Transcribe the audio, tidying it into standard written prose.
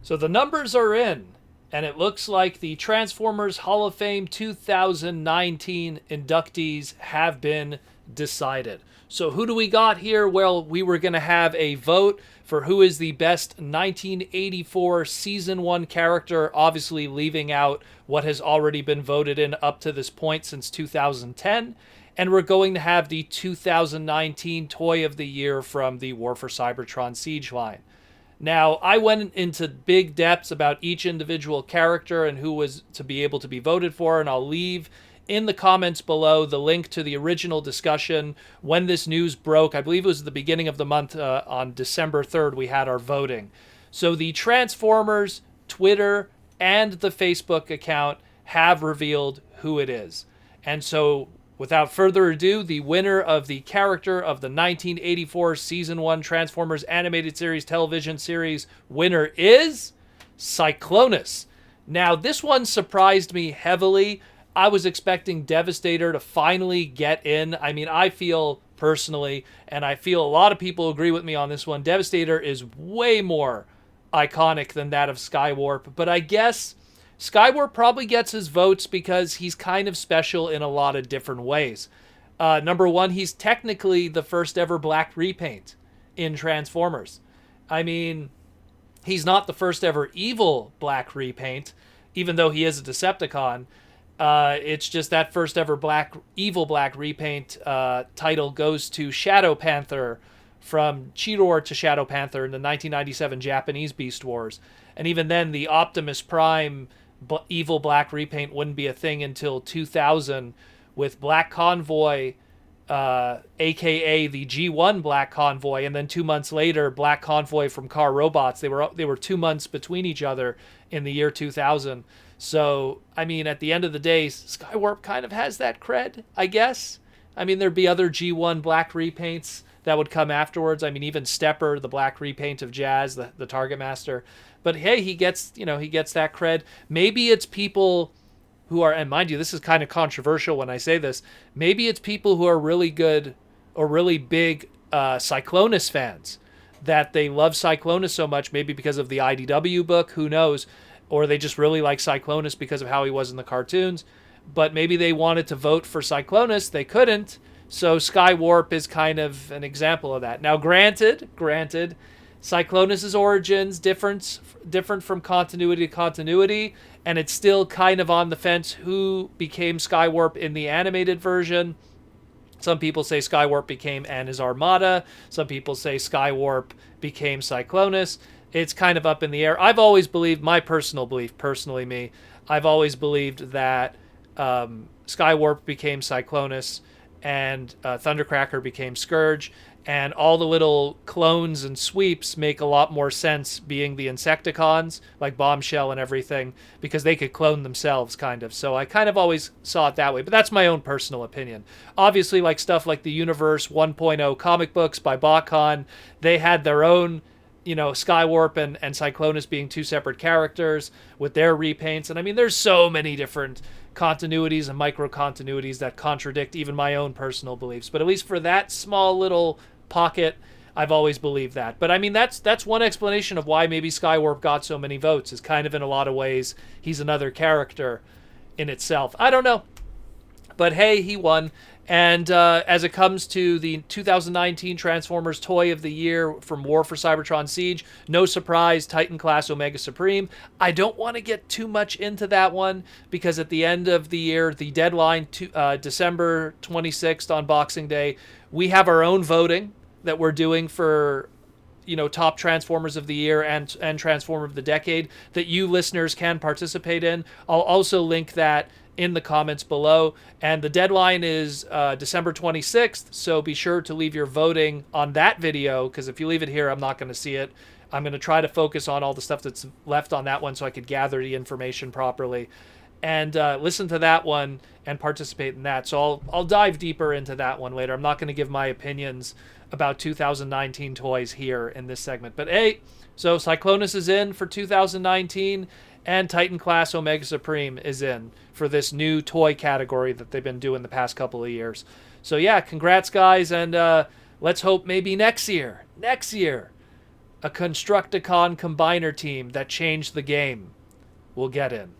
So the numbers are in, and it looks like the Transformers Hall of Fame 2019 inductees have been decided. So who do we got here? Well, we were going to have a vote for who is the best 1984 Season 1 character, obviously leaving out what has already been voted in up to this point since 2010. And we're going to have the 2019 Toy of the Year from the War for Cybertron Siege line. Now, I went into big depths about each individual character and who was to be able to be voted for, and I'll leave in the comments below the link to the original discussion when this news broke. I believe it was the beginning of the month. On December 3rd, we had our voting. So the Transformers Twitter and the Facebook account have revealed who it is. And so without further ado, the winner of the character of the 1984 Season 1 Transformers Animated Series television series winner is Cyclonus. Now, this one surprised me heavily. I was expecting Devastator to finally get in. I mean, I feel personally, and I feel a lot of people agree with me on this one, Devastator is way more iconic than that of Skywarp. But I guess Skywarp probably gets his votes because he's kind of special in a lot of different ways. Number one, he's technically the first ever black repaint in Transformers. I mean, he's not the first ever evil black repaint, even though he is a Decepticon. It's just that first ever evil black repaint title goes to Shadow Panther, from Cheetor to Shadow Panther in the 1997 Japanese Beast Wars. And even then, the Optimus Prime evil black repaint wouldn't be a thing until 2000 with Black Convoy, aka the G1 Black Convoy, and then 2 months later Black Convoy from Car Robots. They were 2 months between each other in the year 2000. So I mean, at the end of the day, Skywarp kind of has that cred, I guess. I mean, there'd be other G1 black repaints that would come afterwards. I mean, even Stepper, the black repaint of Jazz, the Target Master. But hey, he gets that cred. Maybe it's people who are, and mind you, this is kind of controversial when I say this, maybe it's people who are really good or really big Cyclonus fans, that they love Cyclonus so much, maybe because of the IDW book, who knows, or they just really like Cyclonus because of how he was in the cartoons. But maybe they wanted to vote for Cyclonus, they couldn't, so Skywarp is kind of an example of that. Now, granted, Cyclonus' origins different from continuity to continuity, and it's still kind of on the fence who became Skywarp in the animated version. Some people say Skywarp became Anna's Armada. Some people say Skywarp became Cyclonus. It's kind of up in the air. I've always believed, my personal belief, I've always believed that Skywarp became Cyclonus and Thundercracker became Scourge, and all the little clones and sweeps make a lot more sense being the Insecticons, like Bombshell and everything, because they could clone themselves, kind of. So I kind of always saw it that way, but that's my own personal opinion. Obviously, like stuff like the Universe 1.0 comic books by Bacon, they had their own, Skywarp and Cyclonus being two separate characters with their repaints. And I mean, there's so many different continuities and micro-continuities that contradict even my own personal beliefs. But at least for that small little pocket, I've always believed that. But I mean, that's one explanation of why maybe Skywarp got so many votes, is kind of in a lot of ways he's another character in itself. I don't know. But hey, he won. And as it comes to the 2019 Transformers Toy of the Year from War for Cybertron Siege, no surprise, Titan Class Omega Supreme. I don't want to get too much into that one because at the end of the year, the deadline, to December 26th on Boxing Day, we have our own voting that we're doing for top Transformers of the Year and Transformer of the Decade that you listeners can participate in. I'll also link that in the comments below, and the deadline is December 26th, so be sure to leave your voting on that video, because if you leave it here, I'm not going to see it. I'm going to try to focus on all the stuff that's left on that one so I could gather the information properly and listen to that one and participate in that. So I'll dive deeper into that one later. I'm not going to give my opinions about 2019 toys here in this segment. But hey, so Cyclonus is in for 2019, and Titan Class Omega Supreme is in for this new toy category that they've been doing the past couple of years. So yeah, congrats guys, and let's hope maybe next year, a Constructicon combiner team that changed the game will get in.